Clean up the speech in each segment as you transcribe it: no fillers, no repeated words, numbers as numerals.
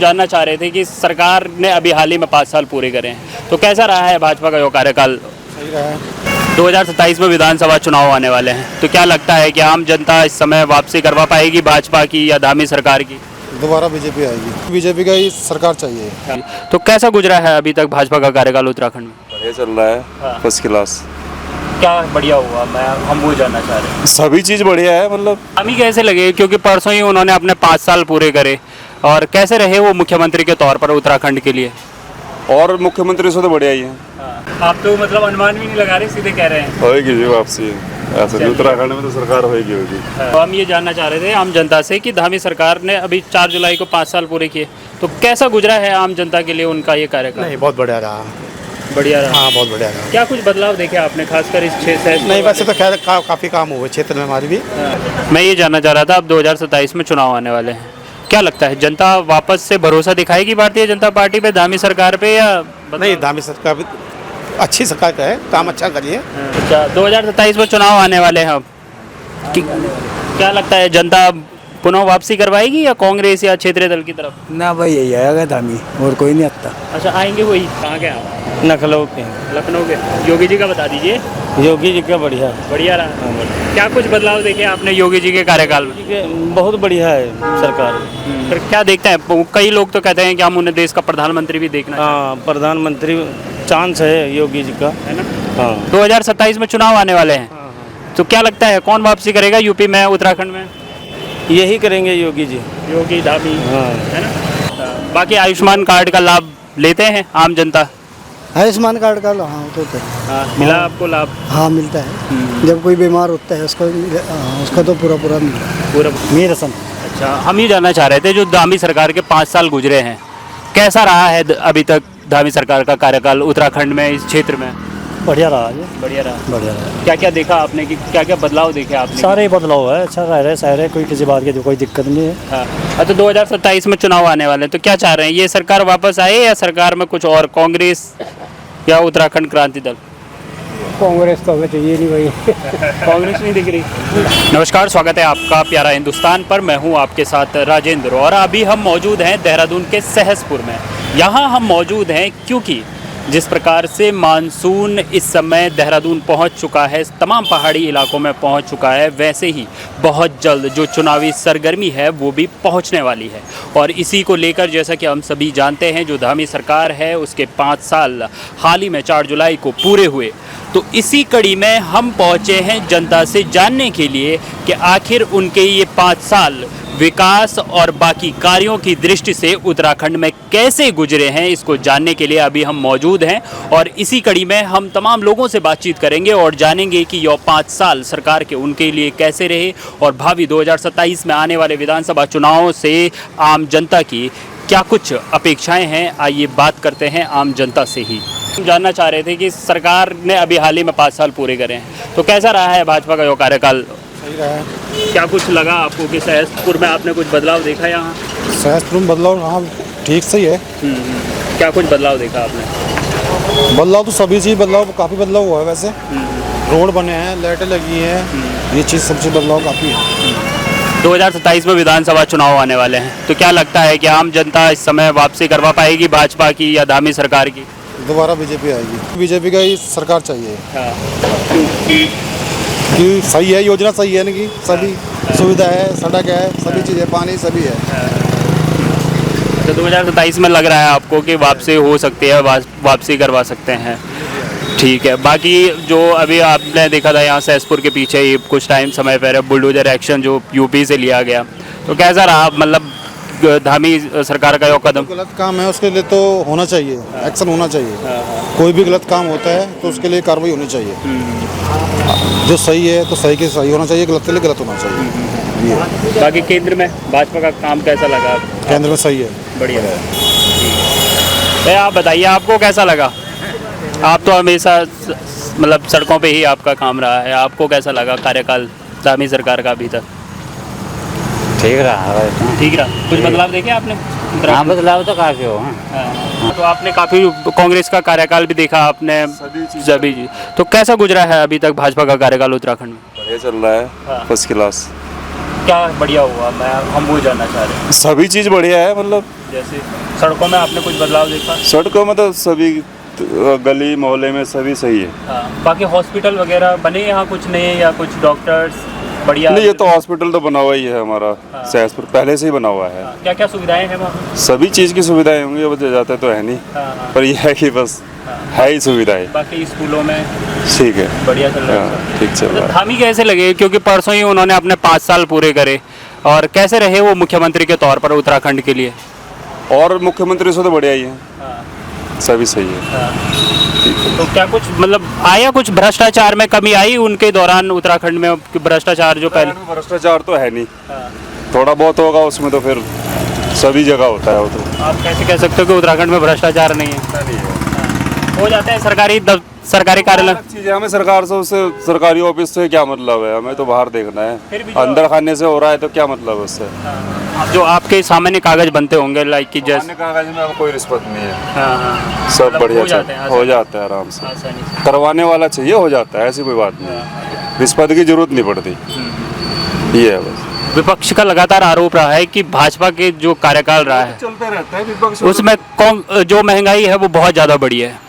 जानना चाह रहे थे कि सरकार ने अभी हाल ही में 5 साल पूरे करे हैं, तो कैसा रहा है भाजपा का जो कार्यकाल? सही रहा है। 2027 में विधानसभा चुनाव आने वाले हैं, तो क्या लगता है कि आम जनता इस समय वापसी करवा पाएगी भाजपा की या धामी सरकार की? दोबारा बीजेपी आएगी। बीजेपी का ही सरकार चाहिए। तो कैसा गुजरा है अभी तक भाजपा का कार्यकाल उत्तराखंड में? बढ़िया चल रहा है, फर्स्ट क्लास। क्या बढ़िया हुआ, हम वो जानना चाह रहे हैं। सभी चीज़ बढ़िया है, मतलब हमें कैसे लगे, क्योंकि परसों ही उन्होंने अपने 5 साल पूरे करे, और कैसे रहे वो मुख्यमंत्री के तौर पर उत्तराखंड के लिए? और मुख्यमंत्री से तो बढ़िया ही है। आप तो मतलब अनुमान भी नहीं लगा रहे, सीधे कह रहे हैं। होएगी जी वापसी, ऐसे उत्तराखंड में तो सरकार होएगी होगी। तो हम ये जानना चाह रहे थे आम जनता से कि धामी सरकार ने अभी 4 जुलाई को 5 साल पूरे किए, तो कैसा गुजरा है आम जनता के लिए उनका ये कार्यकाल? नहीं, बहुत बढ़िया रहा। बढ़िया रहा। हाँ, बहुत बढ़िया रहा। क्या कुछ बदलाव देखे आपने, खासकर इस क्षेत्र? नहीं, वैसे तो खैर काफ़ी काम हुए क्षेत्र में हमारी भी। मैं ये जानना चाह रहा था, अब 2027 में चुनाव आने वाले हैं, क्या लगता है जनता वापस से भरोसा दिखाएगी भारतीय जनता पार्टी पे, धामी सरकार पे, या नहीं, धामी सरकार भी अच्छी सरकार का है, काम अच्छा करिए। अच्छा, 2027 में चुनाव आने वाले हैं अब, क्या लगता है जनता पुनः वापसी करवाएगी या कांग्रेस या क्षेत्रीय दल की तरफ? ना भाई, यही आएगा धामी, और कोई नहीं आता। अच्छा, आएंगे वही। कहाँ के आप? लखनऊ के। लखनऊ के। योगी जी का बता दीजिए। योगी जी का बढ़िया बढ़िया रहा। क्या कुछ बदलाव देखे आपने योगी जी के कार्यकाल में? बहुत बढ़िया है सरकार। फिर क्या देखते हैं, कई लोग तो कहते हैं कि हम उन्हें देश का प्रधानमंत्री भी देखना हाँ, प्रधानमंत्री चांस है योगी जी का, है ना। हाँ। 2027 में चुनाव आने वाले हैं, तो क्या लगता है कौन वापसी करेगा यूपी में, उत्तराखंड में? यही करेंगे योगी जी। योगी, धामी, हाँ। है ना। बाकी आयुष्मान कार्ड का लाभ लेते हैं आम जनता? आयुष्मान कार्ड का हाँ तो मिला आपको लाभ? हाँ, मिलता है। जब कोई बीमार होता है उसका तो पूरा मिलता है। पूरा मेरा सन। अच्छा, हम ये जानना चाह रहे थे, जो धामी सरकार के 5 साल गुजरे हैं, कैसा रहा है अभी तक धामी सरकार का कार्यकाल उत्तराखंड में, इस क्षेत्र में? बढ़िया रहा है। बढ़िया रहा। बढ़िया रहा। क्या क्या देखा आपने, कि क्या क्या बदलाव देखे आपने? सारे बदलाव है, अच्छा रह रहे सारे, कोई किसी बात की कोई दिक्कत नहीं है। हाँ, तो 2027 में चुनाव आने वाले हैं, तो क्या चाह रहे हैं, ये सरकार वापस आए या सरकार में कुछ और, कांग्रेस या उत्तराखंड क्रांति दल? कांग्रेस तो हमें चाहिए नहीं भाई। कांग्रेस नहीं दिख रही। नमस्कार, स्वागत है आपका प्यारा हिंदुस्तान पर। मैं हूं आपके साथ राजेंद्र, और अभी हम मौजूद हैं देहरादून के सहसपुर में। यहाँ हम मौजूद हैं क्योंकि जिस प्रकार से मानसून इस समय देहरादून पहुंच चुका है, तमाम पहाड़ी इलाकों में पहुंच चुका है, वैसे ही बहुत जल्द जो चुनावी सरगर्मी है वो भी पहुंचने वाली है। और इसी को लेकर, जैसा कि हम सभी जानते हैं, जो धामी सरकार है उसके 5 साल हाल ही में 4 जुलाई को पूरे हुए, तो इसी कड़ी में हम पहुंचे हैं जनता से जानने के लिए कि आखिर उनके ये 5 साल विकास और बाकी कार्यों की दृष्टि से उत्तराखंड में कैसे गुजरे हैं, इसको जानने के लिए अभी हम मौजूद हैं। और इसी कड़ी में हम तमाम लोगों से बातचीत करेंगे और जानेंगे कि यह 5 साल सरकार के उनके लिए कैसे रहे, और भावी 2027 में आने वाले विधानसभा चुनावों से आम जनता की क्या कुछ अपेक्षाएं हैं। आइए बात करते हैं आम जनता से ही। हम जानना चाह रहे थे कि सरकार ने अभी हाल ही में 5 साल पूरे करे हैं, तो कैसा रहा है भाजपा का जो कार्यकाल? सही रहा है। क्या कुछ लगा आपको कि सहसपुर में आपने कुछ बदलाव देखा यहाँ? सहसपुर में बदलाव, हाँ ठीक सही है। क्या कुछ बदलाव देखा आपने? बदलाव तो सभी चीज़ बदलाव, काफ़ी बदलाव हुआ है वैसे। रोड बने हैं, लाइटें लगी हैं, ये चीज़ सबसे बदलाव काफ़ी है। 2027 में विधानसभा चुनाव आने वाले हैं, तो क्या लगता है कि आम जनता इस समय वापसी करवा पाएगी भाजपा की या धामी सरकार की? दोबारा बीजेपी आएगी। बीजेपी का ही सरकार चाहिए। कि सही है, योजना सही है इनकी, सभी सुविधा है, सड़क है, सभी चीज़ें, पानी सभी है। तो 2027 में लग रहा है आपको कि वापसी हो सकती है, वापसी करवा सकते हैं? ठीक है। बाकी जो अभी आपने देखा था यहाँ सहसपुर के पीछे ही कुछ टाइम समय पहले बुलडोजर एक्शन जो यूपी से लिया गया, तो कैसा रहा, मतलब धामी सरकार का जो कदम? गलत काम है उसके लिए तो होना चाहिए, एक्शन होना चाहिए। कोई भी गलत काम होता है तो उसके लिए कार्रवाई होनी चाहिए। जो सही है तो सही के सही होना चाहिए, गलत के लिए गलत होना चाहिए। ये बाकी केंद्र में भाजपा का काम कैसा लगा? केंद्र में सही है, बढ़िया है। तो आप बताइए, आपको कैसा लगा? आप तो हमेशा मतलब सड़कों पे ही आपका काम रहा है, आपको कैसा लगा कार्यकाल धामी सरकार का अभी तक? ठीक रहा है। ठीक रहा। कुछ बदलाव देखे आपने? हाँ, बदलाव तो काफ़ी हो। तो आपने काफ़ी कांग्रेस का कार्यकाल भी देखा आपने, सभी जी, तो कैसा गुजरा है अभी तक भाजपा का कार्यकाल उत्तराखंड में? बढ़िया चल रहा है, फर्स्ट क्लास। क्या बढ़िया हुआ, हम वो जानना चाह रहे हैं। सभी चीज़ बढ़िया है, मतलब जैसे सड़कों में आपने कुछ बदलाव देखा? सड़कों में तो सभी गली मोहल्ले में सभी सही है। हाँ, बाकी हॉस्पिटल वगैरह बने यहाँ कुछ नए या कुछ डॉक्टर्स बढ़िया? नहीं, ये तो हॉस्पिटल तो बना हुआ ही है हमारा, हाँ। सहसपुर पहले से ही बना हुआ है। क्या क्या सुविधाएं हैं वहाँ? सभी चीज़ की सुविधाएं होंगी, अब जाते तो है नहीं, हाँ, पर यह है कि बस है ही सुविधाएं। बाकी स्कूलों में ठीक है, बढ़िया चल रहा है हाँ, सब। ठीक चल रहा है। धामी कैसे लगे, क्योंकि परसों ही उन्होंने अपने 5 साल पूरे करे, और कैसे रहे वो मुख्यमंत्री के तौर पर उत्तराखंड के लिए? और मुख्यमंत्री से तो बढ़िया ही है, सभी सही है। तो क्या कुछ मतलब आया, कुछ भ्रष्टाचार में कमी आई उनके दौरान उत्तराखंड में? भ्रष्टाचार जो पहले भ्रष्टाचार तो है नहीं, थोड़ा बहुत होगा उसमें, तो फिर सभी जगह होता है वो तो। आप कैसे कह सकते हो कि उत्तराखंड में भ्रष्टाचार नहीं है? हो जाता है सरकारी कार्यालय। चीज़ है, हमें सरकार से, उससे सरकारी ऑफिस से क्या मतलब है, हमें तो बाहर देखना फिर भी है। जो- अंदर खाने से हो रहा है तो क्या मतलब है उससे? जो आपके सामान्य कागज बनते होंगे, लाइक कि जैसे सामान्य कागज में अब कोई रिश्वत नहीं है, हाँ, सब मतलब बढ़िया हो जाते हैं हो जाता है आराम से। आसानी से। करवाने वाला चाहिए, हो जाता है, ऐसी कोई बात नहीं, रिश्वत की जरूरत नहीं पड़ती, ये है बस। विपक्ष का लगातार आरोप रहा है कि भाजपा के जो कार्यकाल रहा है चलते रहता है विपक्ष, उसमें जो महंगाई है वो बहुत ज़्यादा बढ़ी है।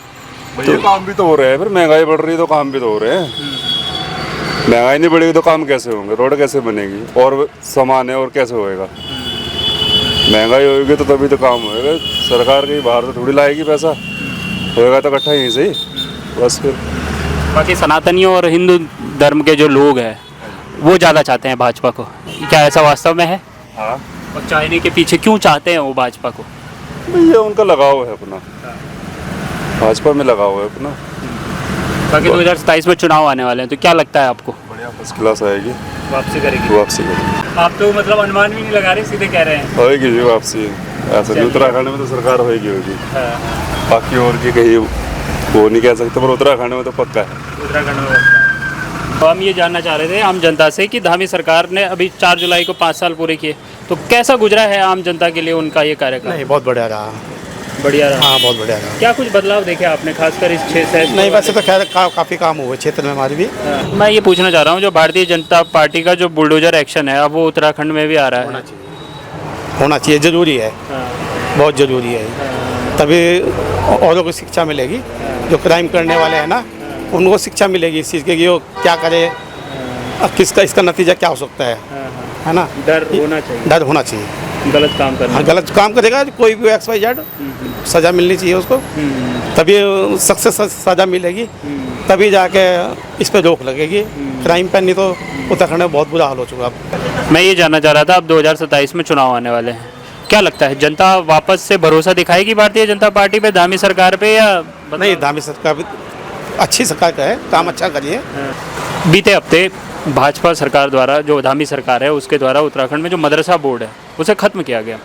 तो काम भी तो हो रहे हैं, फिर महंगाई बढ़ रही है तो काम भी तो हो रहे हैं। महंगाई नहीं बढ़ेगी तो काम कैसे होंगे, रोड कैसे बनेगी, और सामान है और कैसे होएगा? महंगाई होगी तो तभी तो काम होएगा। सरकार कहीं बाहर से थोड़ी लाएगी पैसा, होएगा तो इकट्ठा यहीं से ही, बस फिर। बाकी सनातनियों और हिंदू धर्म के जो लोग हैं वो ज़्यादा चाहते हैं भाजपा को, क्या ऐसा वास्तव में है? हाँ, और चाहने के पीछे क्यों चाहते हैं वो भाजपा को? ये उनका लगाव है अपना, भाजपा में लगाव है अपना। बाकी 2027 में चुनाव आने वाले हैं, तो क्या लगता है आपको? बढ़िया फर्स्ट क्लास आएगी, वापसी करेगी? वापसी करेगी, आप तो मतलब अनुमान भी नहीं लगा रहे, सीधे कह रहे हैं। होएगी जी वापसी। ऐसा नहीं, उत्तराखंड में तो सरकार होएगी होगी, बाकी और की कहीं वो नहीं कह सकते, पर उत्तराखंड में तो पक्का है। उत्तराखंड में तो हम ये जानना चाह रहे थे आम जनता से कि धामी सरकार ने अभी 4 जुलाई को 5 साल पूरे किए, तो कैसा गुजरा है आम जनता के लिए उनका ये कार्यकाल? नहीं, बहुत बढ़िया रहा। बढ़िया रहा। हाँ, बहुत बढ़िया रहा। क्या कुछ बदलाव देखे आपने, खासकर इस 6 से? नहीं, वैसे तो खैर काफ़ी काम हुए क्षेत्र में हमारे भी। मैं ये पूछना चाह रहा हूँ, जो भारतीय जनता पार्टी का जो बुलडोजर एक्शन है, अब वो उत्तराखंड में भी आ रहा है। होना चाहिए, ज़रूरी है, बहुत ज़रूरी है। तभी औरों को शिक्षा मिलेगी, जो क्राइम करने वाले हैं ना, उनको शिक्षा मिलेगी इस चीज़ की कि वो क्या करे, किसका इसका नतीजा क्या हो सकता है ना? डर होना चाहिए, डर होना चाहिए। गलत काम करना। हाँ, गलत काम करेगा कोई भी XYZ, सज़ा मिलनी चाहिए उसको, तभी सख्त से सज़ा मिलेगी, तभी जाके इस पर रोक लगेगी क्राइम पर, नहीं तो उत्तराखंड में बहुत बुरा हाल हो चुका है। मैं ये जानना चाह रहा था, अब 2027 में चुनाव आने वाले हैं, क्या लगता है जनता वापस से भरोसा दिखाएगी भारतीय जनता पार्टी पे, धामी सरकार पे, या नहीं, धामी सरकार भी अच्छी सरकार का है, काम अच्छा करिए। बीते हफ्ते भाजपा सरकार द्वारा, जो धामी सरकार है उसके द्वारा उत्तराखंड में जो मदरसा बोर्ड है उसे खत्म किया गया,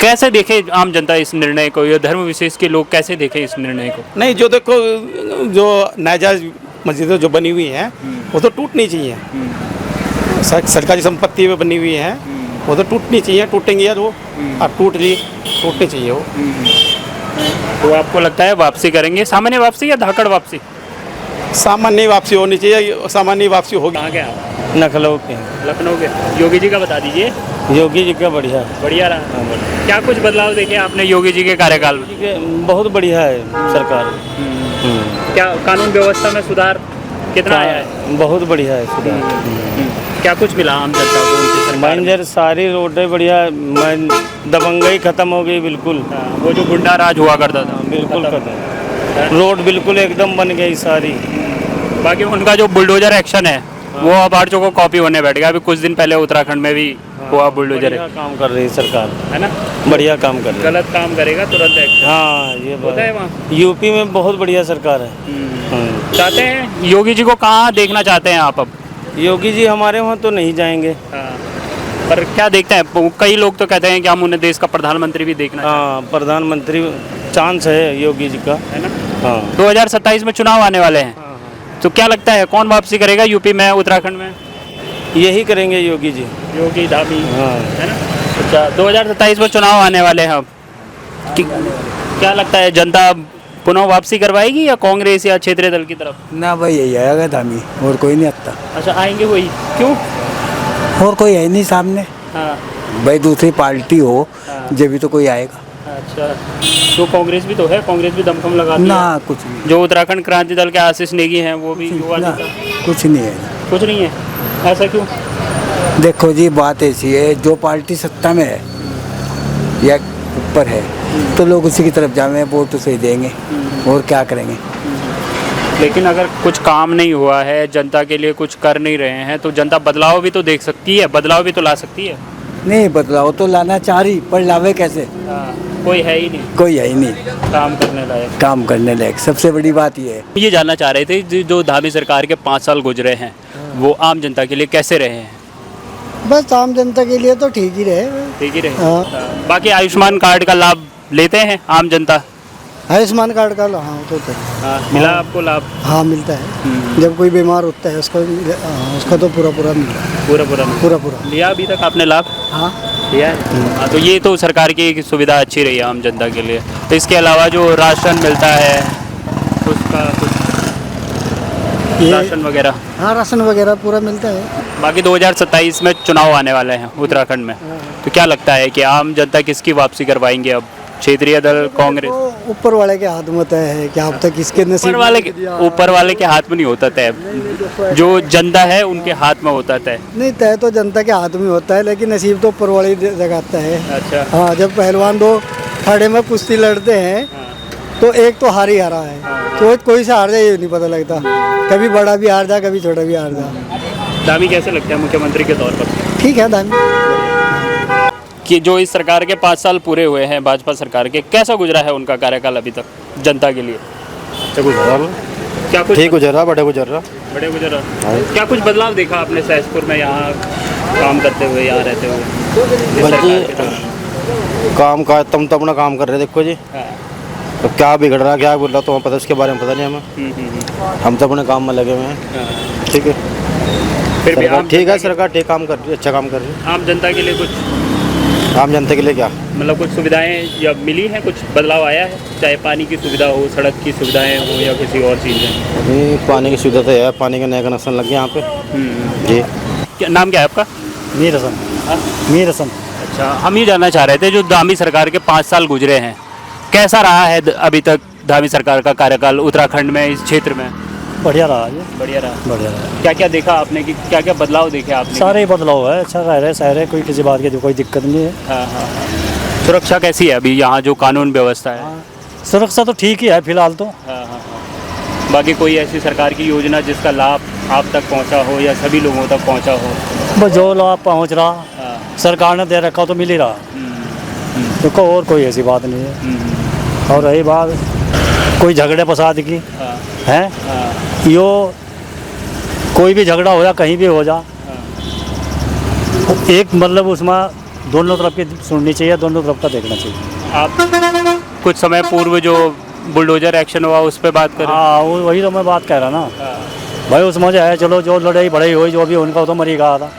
कैसे देखे आम जनता इस निर्णय को, या धर्म विशेष के लोग कैसे देखे इस निर्णय को? नहीं, जो देखो, जो नाजायज मस्जिदें जो बनी हुई हैं वो तो टूटनी चाहिए, सरकारी संपत्ति में बनी हुई हैं वो तो टूटनी चाहिए, टूटेंगी यार वो, अब टूटनी चाहिए वो। तो आपको लगता है वापसी करेंगे, सामान्य वापसी या धाकड़ वापसी? सामान्य वापसी होनी चाहिए, सामान्य वापसी होगी। कहाँ के आप? लखनऊ के। लखनऊ के। योगी जी का बता दीजिए। योगी जी का बढ़िया बढ़िया रहा। क्या कुछ बदलाव देखे आपने योगी जी के कार्यकाल में? बहुत बढ़िया है सरकार। क्या कानून व्यवस्था में सुधार कितना आया है? बहुत बढ़िया है सुधार। क्या कुछ मिला आम जनता को उनकी सरकार में? मैंजर सारी रोडें बढ़िया, दबंगई खत्म हो गई बिल्कुल। वो जो गुंडा राज हुआ करता था बिल्कुल खत्म, रोड बिल्कुल एकदम बन गई सारी। बाकी उनका जो बुलडोजर एक्शन है वो अब आरचो को कॉपी होने बैठ गया। अभी कुछ दिन पहले उत्तराखंड में भी हुआ बुलडोजर बढ़िया काम कर रही है सरकार, है ना? बढ़िया काम कर रही है। गलत काम करेगा तुरंत एक्शन हाँ, ये होता है बात वहाँ। यूपी में बहुत बढ़िया सरकार है। चाहते हैं योगी जी को कहाँ देखना चाहते हैं आप अब? योगी जी हमारे वहाँ तो नहीं जाएंगे। पर क्या देखते हैं, कई लोग तो कहते हैं कि हम उन्हें देश का प्रधानमंत्री भी देखना हाँ, प्रधानमंत्री चांस है योगी जी का, है ना? हाँ। 2027 में चुनाव आने वाले हैं, तो क्या लगता है कौन वापसी करेगा यूपी में, उत्तराखंड में? यही करेंगे योगी जी। योगी धामी, हाँ। है ना? अच्छा, 2027 में चुनाव आने वाले हैं अब, क्या लगता है जनता पुनः वापसी करवाएगी या कांग्रेस या क्षेत्रीय दल की तरफ? ना भाई, यही आएगा धामी, और कोई नहीं आता। अच्छा, आएंगे वही, क्यों? और कोई है नहीं सामने, हाँ भाई दूसरी पार्टी हो जब भी तो कोई आएगा अच्छा, तो कांग्रेस भी तो है, कांग्रेस भी दमखम लगाती ना, है। कुछ नहीं जो उत्तराखंड क्रांति दल के आशीष नेगी हैं वो भी युवा ना, नेता, कुछ नहीं है। कुछ नहीं है, ऐसा क्यों? देखो जी बात ऐसी है, जो पार्टी सत्ता में है या ऊपर है तो लोग उसी की तरफ जावे, वोट तो सही देंगे और क्या करेंगे। लेकिन अगर कुछ काम नहीं हुआ है, जनता के लिए कुछ कर नहीं रहे हैं, तो जनता बदलाव भी तो देख सकती है, बदलाव भी तो ला सकती है। नहीं बदलाव तो लाना चाह रही, पर लावे कैसे, कोई है ही नहीं कोई है ही नहीं काम करने लायक। काम करने लायक। सबसे बड़ी बात ये है। ये जानना चाह रहे थे जो धामी सरकार के 5 साल गुजरे हैं वो आम जनता के लिए कैसे रहे हैं? बस आम जनता के लिए तो ठीक ही रहे। ठीक ही रहे। हाँ। बाकी आयुष्मान कार्ड का लाभ लेते हैं आम जनता? आयुष्मान कार्ड का हाँ तो मिला आपको लाभ? हाँ मिलता है, जब कोई बीमार होता है उसका तो पूरा पूरा मिलता है। पूरा लिया अभी तक आपने लाभ? हाँ लिया है। हाँ, तो ये तो सरकार की एक सुविधा अच्छी रही है आम जनता के लिए। तो इसके अलावा जो राशन मिलता है उसका कुछ राशन वगैरह? हाँ राशन वगैरह पूरा मिलता है। बाकी 2027 में चुनाव आने वाले हैं उत्तराखंड में, तो क्या लगता है कि आम जनता किसकी वापसी करवाएंगे अब? क्षेत्रीय दल, कांग्रेस? तो ऊपर वाले के हाथ में तय है कि अब तक किसके नसीब ऊपर वाले के हाथ में नहीं होता तय, जो जनता है उनके हाथ में होता तय। नहीं, तय तो जनता के हाथ में होता है, लेकिन नसीब तो ऊपर वाले ही जगाता है। अच्छा। हाँ, जब पहलवान दो खड़े में कुश्ती लड़ते हैं तो एक तो हार ही हारा है, तो कोई से हार जाए ये नहीं पता लगता, कभी बड़ा भी हार जाए कभी छोटा भी हार जाए। धामी कैसे लगता है मुख्यमंत्री के तौर पर? ठीक है धामी। कि जो इस सरकार के 5 साल पूरे हुए हैं भाजपा सरकार के, कैसा गुजरा है उनका कार्यकाल अभी तक जनता के लिए? क्या कुछ ठीक गुजर रहा, बड़े गुजर रहा। बड़े गुजरा? क्या कुछ बदलाव देखा आपने सहसपुर में यहाँ काम करते हुए, यहाँ रहते हुए? इस सरकार के तौर काम का तुम तो अपना काम कर रहे देखो जी, पर? तो क्या बिगड़ रहा क्या बोल रहा तो पता उसके बारे में पता नहीं हमें, हम तो अपने काम में लगे हुए हैं। ठीक है, फिर भी सरकार ठीक है, सरकार ठीक काम कर रही है, अच्छा काम कर रही आम जनता के लिए कुछ, है। आम जनता के लिए क्या मतलब कुछ सुविधाएं या मिली हैं, कुछ बदलाव आया है? चाहे पानी की सुविधा हो, सड़क की सुविधाएं हो या किसी और चीज़ में? अभी पानी की सुविधा तो है, पानी का नया कनेक्शन लग गया यहाँ पे जी। क्या नाम क्या है आपका? मीर हसन। मीर हसन। अच्छा, हम ये जानना चाह रहे थे जो धामी सरकार के 5 साल गुजरे हैं, कैसा रहा है अभी तक धामी सरकार का कार्यकाल उत्तराखंड में, इस क्षेत्र में? बढ़िया रहा ये, बढ़िया रहा। बढ़िया रहा। क्या क्या देखा आपने, कि क्या क्या बदलाव देखे आपने? सारे बदलाव है, अच्छा रह रहे शहर है, कोई किसी बात की कोई दिक्कत नहीं है। हाँ हाँ हाँ। सुरक्षा कैसी है अभी यहाँ, जो कानून व्यवस्था है? सुरक्षा तो ठीक ही है फिलहाल तो। हाँ हाँ हाँ। बाकी कोई ऐसी सरकार की योजना जिसका लाभ आप तक पहुँचा हो या सभी लोगों तक पहुँचा हो? बस जो लाभ पहुँच रहा हाँ। सरकार ने दे रखा तो मिल ही रहा, देखो और कोई ऐसी बात नहीं है। और रही बात कोई झगड़े फसाद की है, यो कोई भी झगड़ा हो जा कहीं भी हो जा, एक मतलब उसमें दोनों तरफ की सुननी चाहिए, दोनों तरफ का देखना चाहिए। आप कुछ समय पूर्व जो बुलडोजर एक्शन हुआ उस पर बात करें? हाँ वही तो मैं बात कह रहा ना भाई, उसमें जो है चलो जो लड़ाई बड़ाई हुई जो भी उनका तो मरी गया था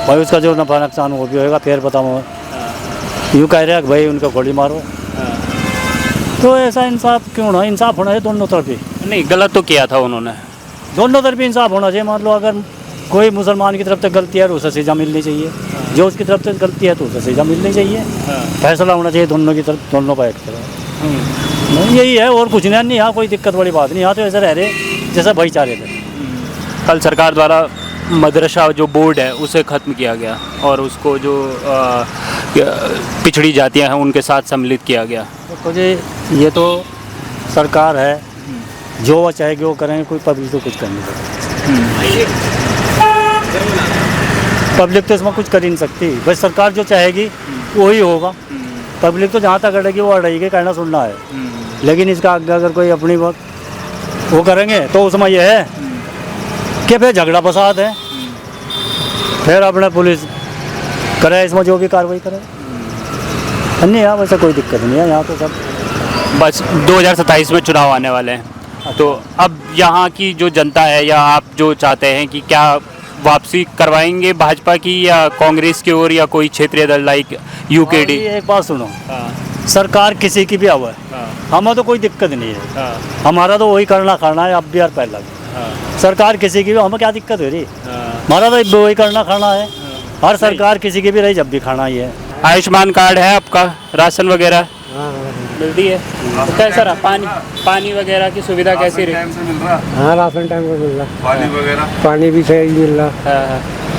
भाई, उसका जो नफा नुकसान वो भी होगा, फिर बताओ यूँ कह रहे हैं कि भाई उनका गोली मारो, तो ऐसा इंसाफ क्यों ना, इंसाफ होना चाहिए दोनों तरफ ही। नहीं, गलत तो किया था उन्होंने, दोनों तरफ इंसाफ होना चाहिए। मान लो अगर कोई मुसलमान की तरफ से गलती है तो उसे सजा मिलनी चाहिए, जो उसकी तरफ से गलती है तो उसे सजा मिलनी चाहिए। फैसला होना चाहिए दोनों की तरफ, दोनों का एक तरफ, यही है और कुछ नहीं। यहाँ कोई दिक्कत वाली बात नहीं, यहाँ तो ऐसे रह रहे जैसा भाईचारे थे। कल सरकार द्वारा मदरसा जो बोर्ड है उसे ख़त्म किया गया और उसको जो पिछड़ी जातियाँ हैं उनके साथ सम्मिलित किया गया। तो जी ये तो सरकार है, जो वो चाहेगी वो करेंगे, कोई पब्लिक तो कुछ कर नहीं सकती। पब्लिक तो इसमें कुछ कर ही नहीं सकती, बस सरकार जो चाहेगी वही होगा। पब्लिक तो जहाँ तक अड़ेगी वो अड़ेगी, कहना सुनना है, लेकिन इसका आगे अगर कोई अपनी वो करेंगे तो उसमें यह है कि फिर झगड़ा फसाद है, फिर अपने पुलिस करे इसमें जो भी कार्रवाई करे। नहीं यहाँ वैसे कोई दिक्कत नहीं है, यहाँ तो सब बस 2027 में चुनाव आने वाले हैं, तो अब यहाँ की जो जनता है या आप जो चाहते हैं कि क्या वापसी करवाएंगे भाजपा की या कांग्रेस की ओर या कोई क्षेत्रीय दल लाइक यूकेडी? एक बात सुनो, सरकार किसी की भी आवा है, हमें तो कोई दिक्कत नहीं है, हमारा तो वही करना है अब भी और पहला भी। सरकार किसी की भी, हमें क्या दिक्कत हो रही, हमारा तो वही करना है। हर सरकार किसी की भी रही, जब भी खाना ही है। आयुष्मान कार्ड है आपका, राशन वगैरह मिलती है? तो कैसा रहा पानी वगैरह की सुविधा कैसी रही? हाँ, राशन टाइम पर मिल रहा, पानी वगैरह पानी भी सही मिल रहा।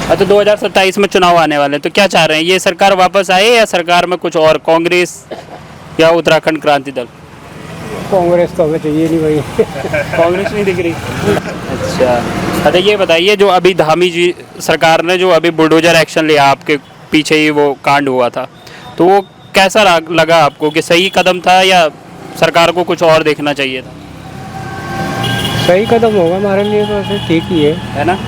हाँ, तो 2027 में चुनाव आने वाले हैं, तो क्या चाह रहे हैं, ये सरकार वापस आए या सरकार में कुछ और, कांग्रेस या उत्तराखंड क्रांति दल? कांग्रेस तो हमें चाहिए नहीं भाई। कांग्रेस नहीं दिख रही? अच्छा, तो ये बताइए, जो अभी धामी जी सरकार ने जो अभी बुलडोजर एक्शन लिया, आपके पीछे ही वो कांड हुआ था, तो वो कैसा लगा आपको, कि सही कदम था या सरकार को कुछ और देखना चाहिए था? सही कदम होगा हमारे लिए, तो ऐसे ठीक ही है है ना?